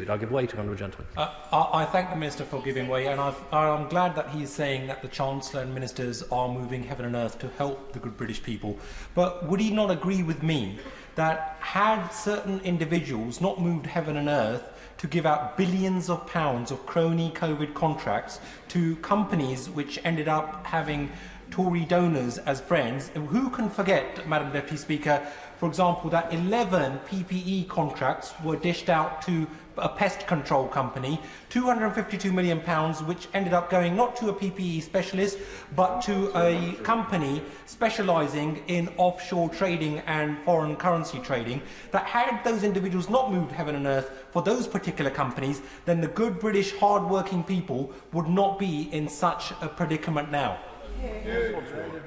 continued. I'll give way to honourable gentleman. I thank the Minister for giving way, and I'm glad that he's saying that the Chancellor and Ministers are moving heaven and earth to help the good British people. But would he not agree with me that had certain individuals not moved heaven and earth to give out billions of pounds of crony COVID contracts to companies which ended up having Tory donors as friends? Who can forget, Madam Deputy Speaker, for example, that 11 PPE contracts were dished out to a pest control company, £252 million, which ended up going not to a PPE specialist, but to a company specialising in offshore trading and foreign currency trading, that had those individuals not moved heaven and earth for those particular companies, then the good British hard-working people would not be in such a predicament now.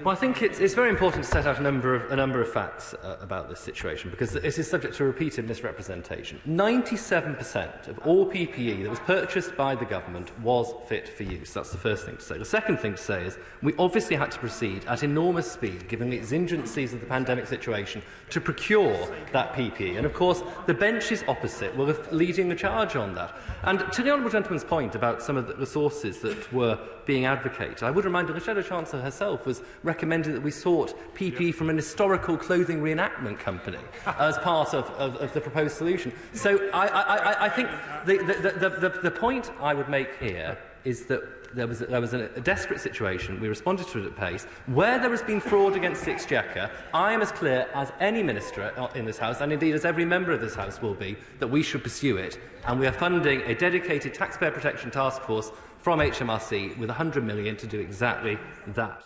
Well, I think it's very important to set out a number of facts about this situation, because this is subject to repeated misrepresentation. 97% of all PPE that was purchased by the government was fit for use. That's the first thing to say. The second thing to say is we obviously had to proceed at enormous speed, given the exigencies of the pandemic situation, to procure that PPE. And of course, the benches opposite were leading the charge on that. And to the honourable gentleman's point about some of the resources that were being advocated, I would remind you the Shadow Chancellor herself was recommending that we sought PPE from an historical clothing reenactment company as part of the proposed solution. So I think the point I would make here is that there was a desperate situation. We responded to it at pace. Where there has been fraud against the Exchequer, I am as clear as any minister in this House, and indeed as every member of this House will be, that we should pursue it. And we are funding a dedicated taxpayer protection task force from HMRC with £100 million to do exactly that.